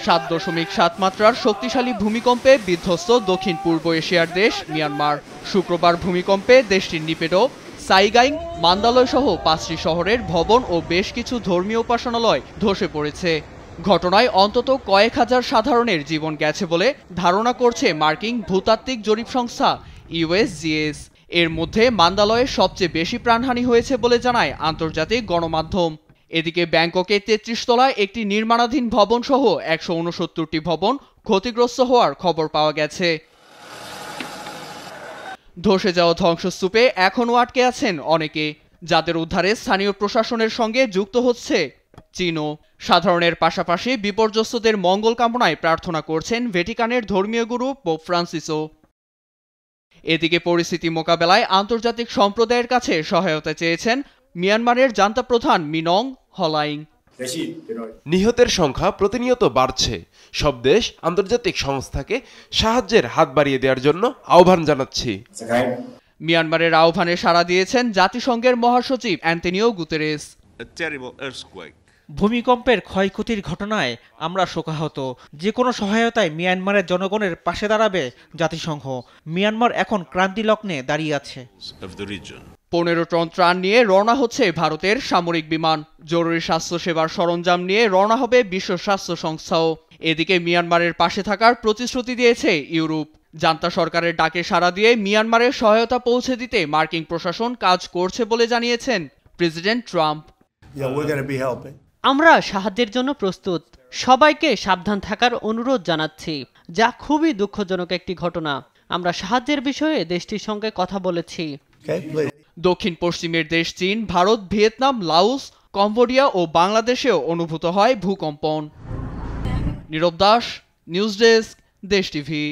7.7 মাত্রার শক্তিশালী ভূমিকম্পে বিধ্বস্ত দক্ষিণ পূর্ব এশিয়ার দেশ মিয়ানমার। শুক্রবার ভূমিকম্পে দেশটির নিপেটো, সাইগাইং, মান্দালয় সহ 5টি শহরের ভবন ও বেশ কিছু ধর্মীয় উপাসনালয় ধসে পড়েছে। ঘটনায় অন্তত কয়েক হাজার সাধারণের জীবন গেছে বলে ধারণা করছে মার্কিন ভূতাত্ত্বিক জরিপ সংস্থা USGS। এর মধ্যে মান্দালয়ে সবচেয়ে বেশি প্রাণহানি হয়েছে বলে জানায় আন্তর্জাতিক গণমাধ্যম। এদিকে ব্যাংককে 33 তলায় একটি নির্মাণাধীন ভবন সহ 169টি ভবন ক্ষতিগ্রস্ত হওয়ার খবর পাওয়া গেছে। ধসে যাওয়া ধ্বংসস্তূপে এখনও আটকে আছেন অনেকে, যাদের উদ্ধারে স্থানীয় প্রশাসনের সঙ্গে যুক্ত হচ্ছে চীনও। সাধারণের পাশাপাশি বিপর্যস্তদের মঙ্গল কামনায় প্রার্থনা করছেন ভ্যাটিকানের ধর্মীয় গুরু পোপ ফ্রান্সিসও। এদিকে পরিস্থিতি মোকাবেলায় আন্তর্জাতিক সম্প্রদায়ের কাছে সহায়তা চেয়েছেন মিয়ানমারের জান্তা প্রধান মিনং হলাইং। নিহতের সংখ্যা প্রতিনিয়ত বাড়ছে। সব দেশ আন্তর্জাতিক সংস্থাকে সাহায্যের হাত বাড়িয়ে দেওয়ার জন্য আহ্বান জানাচ্ছি। মিয়ানমারের আহ্বানে সাড়া দিয়েছেন জাতিসংঘের মহাসচিব অ্যান্টনিও গুতেরেস। ভূমিকম্পের ক্ষয়ক্ষতির ঘটনায় আমরা শোকাহত। যে কোনো সহায়তায় মিয়ানমারের জনগণের পাশে দাঁড়াবে জাতিসংঘ। মিয়ানমার এখন ক্রান্তি লগ্নে দাঁড়িয়ে আছে। 15 টন ত্রাণ নিয়ে রওনা হচ্ছে ভারতের সামরিক বিমান। জরুরি স্বাস্থ্যসেবার সরঞ্জাম নিয়ে রওনা হবে বিশ্ব স্বাস্থ্য সংস্থাও। এদিকে মিয়ানমারের পাশে থাকার প্রতিশ্রুতি দিয়েছে ইউরোপ। জান্তা সরকারের ডাকে সাড়া দিয়ে মিয়ানমারের সহায়তা পৌঁছে দিতে মার্কিন প্রশাসন কাজ করছে বলে জানিয়েছেন প্রেসিডেন্ট ট্রাম্প। আমরা সাহায্যের জন্য প্রস্তুত। সবাইকে সাবধান থাকার অনুরোধ জানাচ্ছি, যা খুবই দুঃখজনক একটি ঘটনা। আমরা সাহায্যের বিষয়ে দেশটির সঙ্গে কথা বলেছি। দক্ষিণ পশ্চিমের দেশ চীন, ভারত, ভিয়েতনাম, লাওস, কম্বোডিয়া ও বাংলাদেশেও অনুভূত হয় ভূকম্পন। নীরব দাস, নিউজ ডেস্ক, দেশ টিভি।